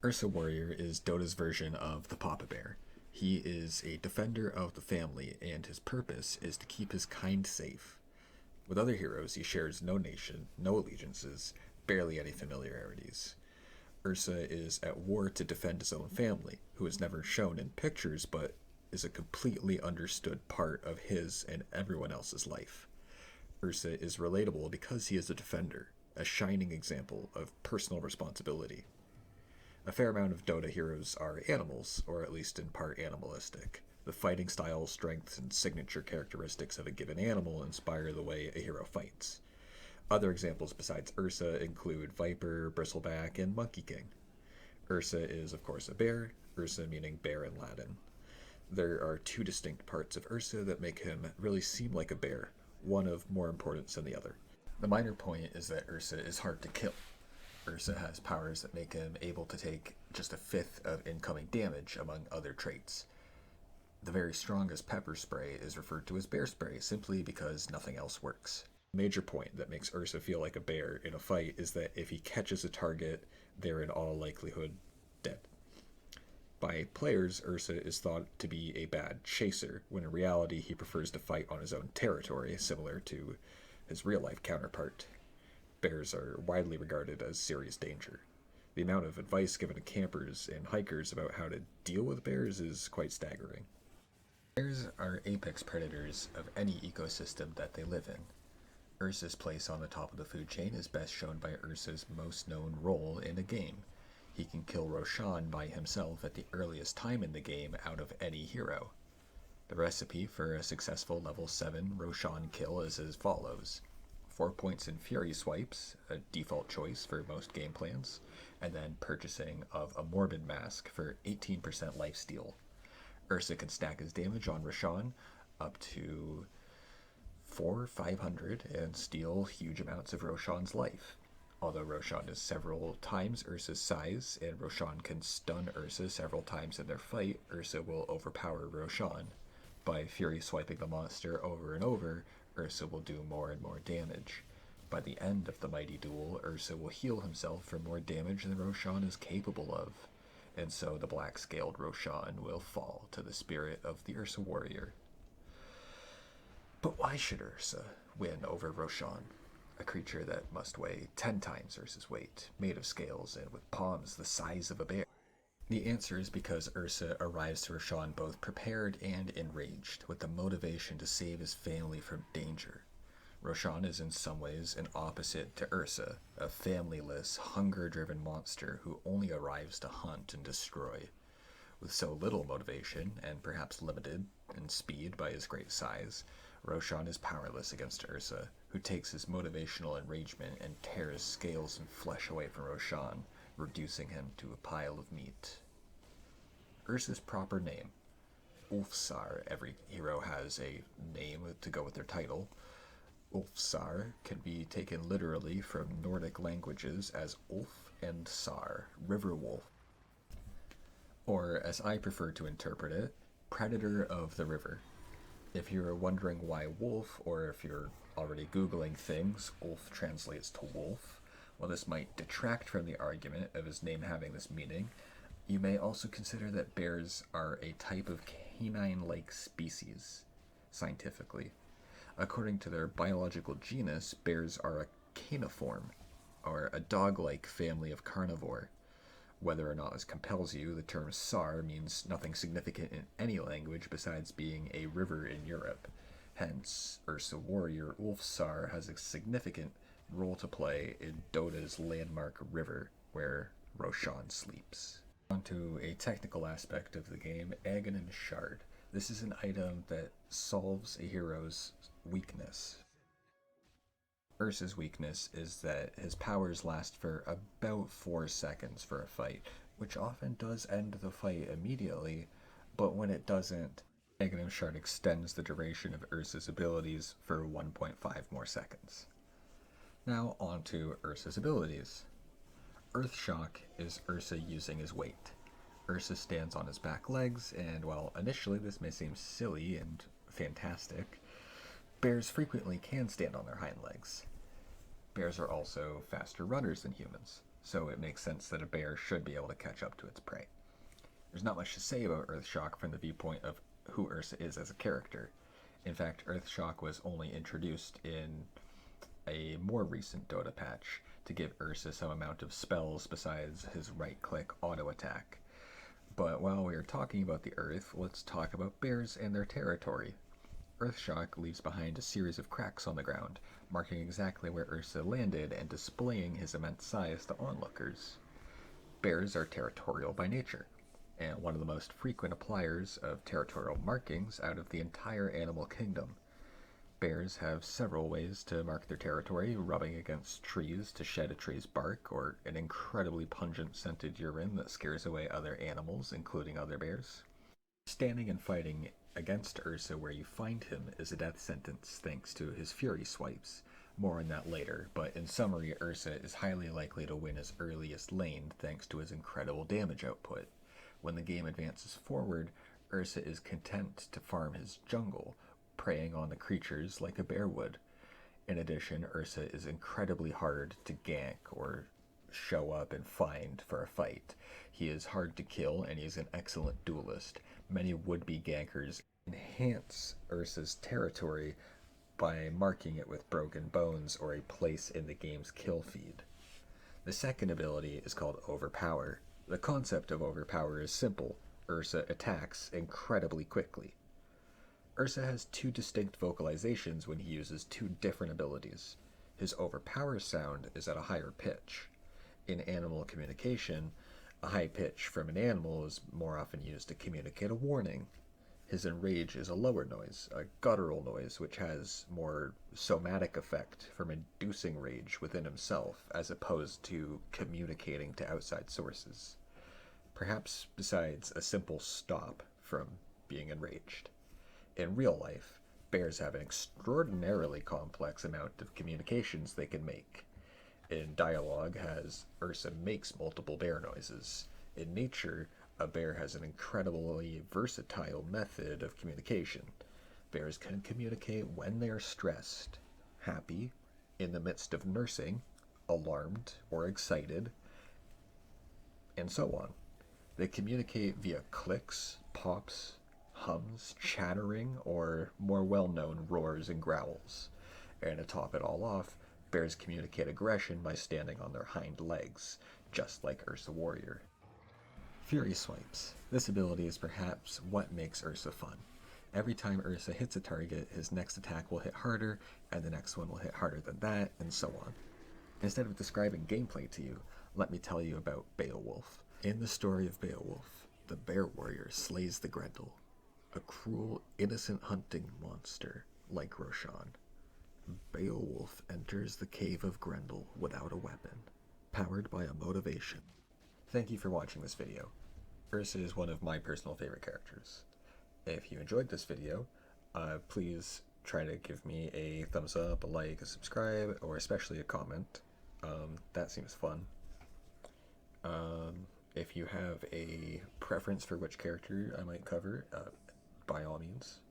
Ursa Warrior is Dota's version of the Papa Bear. He is a defender of the family, and his purpose is to keep his kind safe. With other heroes, he shares no nation, no allegiances, barely any familiarities. Ursa is at war to defend his own family, who is never shown in pictures but is a completely understood part of his and everyone else's life. Ursa is relatable because he is a defender, a shining example of personal responsibility. A fair amount of Dota heroes are animals, or at least in part animalistic. The fighting style, strengths, and signature characteristics of a given animal inspire the way a hero fights. Other examples besides Ursa include Viper, Bristleback, and Monkey King. Ursa is, of course, a bear, Ursa meaning bear in Latin. There are two distinct parts of Ursa that make him really seem like a bear, one of more importance than the other. The minor point is that Ursa is hard to kill. Ursa has powers that make him able to take just a fifth of incoming damage, among other traits. The very strongest pepper spray is referred to as bear spray simply because nothing else works. The major point that makes Ursa feel like a bear in a fight is that if he catches a target, they're in all likelihood dead. By players, Ursa is thought to be a bad chaser, when in reality he prefers to fight on his own territory, similar to his real-life counterpart. Bears are widely regarded as serious danger. The amount of advice given to campers and hikers about how to deal with bears is quite staggering. Bears are apex predators of any ecosystem that they live in. Ursa's place on the top of the food chain is best shown by Ursa's most known role in a game. He can kill Roshan by himself at the earliest time in the game out of any hero. The recipe for a successful level 7 Roshan kill is as follows: 4 points in Fury Swipes, a default choice for most game plans, and then purchasing of a Morbid Mask for 18% lifesteal. Ursa can stack his damage on Roshan up to 500 and steal huge amounts of Roshan's life. Although Roshan is several times Ursa's size, and Roshan can stun Ursa several times in their fight, Ursa will overpower Roshan. By Fury Swiping the monster over and over, Ursa will do more and more damage. By the end of the mighty duel, Ursa will heal himself for more damage than Roshan is capable of, and so the black-scaled Roshan will fall to the spirit of the Ursa warrior. But why should Ursa win over Roshan, a creature that must weigh 10 times Ursa's weight, made of scales and with palms the size of a bear? The answer is because Ursa arrives to Roshan both prepared and enraged, with the motivation to save his family from danger. Roshan is in some ways an opposite to Ursa, a familyless, hunger-driven monster who only arrives to hunt and destroy. With so little motivation, and perhaps limited in speed by his great size, Roshan is powerless against Ursa, who takes his motivational enragement and tears scales and flesh away from Roshan, reducing him to a pile of meat. Ursa's proper name. Ulfsar. Every hero has a name to go with their title. Ulfsar can be taken literally from Nordic languages as Ulf and Sar, river wolf. Or, as I prefer to interpret it, predator of the river. If you're wondering why wolf, or if you're already Googling things, Ulf translates to wolf, while this might detract from the argument of his name having this meaning, you may also consider that bears are a type of canine-like species, scientifically. According to their biological genus, bears are a caniform, or a dog-like family of carnivore. Whether or not this compels you, the term Sar means nothing significant in any language besides being a river in Europe. Hence, Ursa warrior Ulfsar has a significant role to play in Dota's landmark river, where Roshan sleeps. On to a technical aspect of the game, Aghanim Shard. This is an item that solves a hero's weakness. Ursa's weakness is that his powers last for about 4 seconds for a fight, which often does end the fight immediately, but when it doesn't, Aghanim Shard extends the duration of Ursa's abilities for 1.5 more seconds. Now on to Ursa's abilities. Earth Shock is Ursa using his weight. Ursa stands on his back legs, and while initially this may seem silly and fantastic, bears frequently can stand on their hind legs. Bears are also faster runners than humans, so it makes sense that a bear should be able to catch up to its prey. There's not much to say about Earthshock from the viewpoint of who Ursa is as a character. In fact, Earthshock was only introduced in a more recent Dota patch to give Ursa some amount of spells besides his right-click auto attack. But while we are talking about the Earth, let's talk about bears and their territory. Earthshock leaves behind a series of cracks on the ground, marking exactly where Ursa landed and displaying his immense size to onlookers. Bears are territorial by nature, and one of the most frequent appliers of territorial markings out of the entire animal kingdom. Bears have several ways to mark their territory: rubbing against trees to shed a tree's bark, or an incredibly pungent scented urine that scares away other animals, including other bears. Standing and fighting against Ursa where you find him is a death sentence thanks to his fury swipes. More on that later, but in summary, Ursa is highly likely to win his earliest lane thanks to his incredible damage output. When the game advances forward, Ursa is content to farm his jungle, preying on the creatures like a bear would. In addition, Ursa is incredibly hard to gank or show up and find for a fight. He is hard to kill, and he is an excellent duelist. Many would-be gankers enhance Ursa's territory by marking it with broken bones or a place in the game's kill feed. The second ability is called Overpower. The concept of Overpower is simple. Ursa attacks incredibly quickly. Ursa has two distinct vocalizations when he uses two different abilities. His Overpower sound is at a higher pitch. In animal communication, a high pitch from an animal is more often used to communicate a warning. His Enrage is a lower noise, a guttural noise, which has more somatic effect from inducing rage within himself, as opposed to communicating to outside sources. Perhaps besides a simple stop from being enraged. In real life, bears have an extraordinarily complex amount of communications they can make. In dialogue, Ursa makes multiple bear noises. In nature, a bear has an incredibly versatile method of communication. Bears can communicate when they are stressed, happy, in the midst of nursing, alarmed or excited, and so on. They communicate via clicks, pops, hums, chattering, or more well-known roars and growls. And to top it all off, bears communicate aggression by standing on their hind legs, just like Ursa Warrior. Fury Swipes. This ability is perhaps what makes Ursa fun. Every time Ursa hits a target, his next attack will hit harder, and the next one will hit harder than that, and so on. Instead of describing gameplay to you, let me tell you about Beowulf. In the story of Beowulf, the bear warrior slays the Grendel, a cruel, innocent hunting monster like Roshan. Beowulf enters the cave of Grendel without a weapon, powered by a motivation. Thank you for watching this video. Ursa is one of my personal favorite characters. If you enjoyed this video, please try to give me a thumbs up, a like, a subscribe, or especially a comment. That seems fun. If you have a preference for which character I might cover, by all means,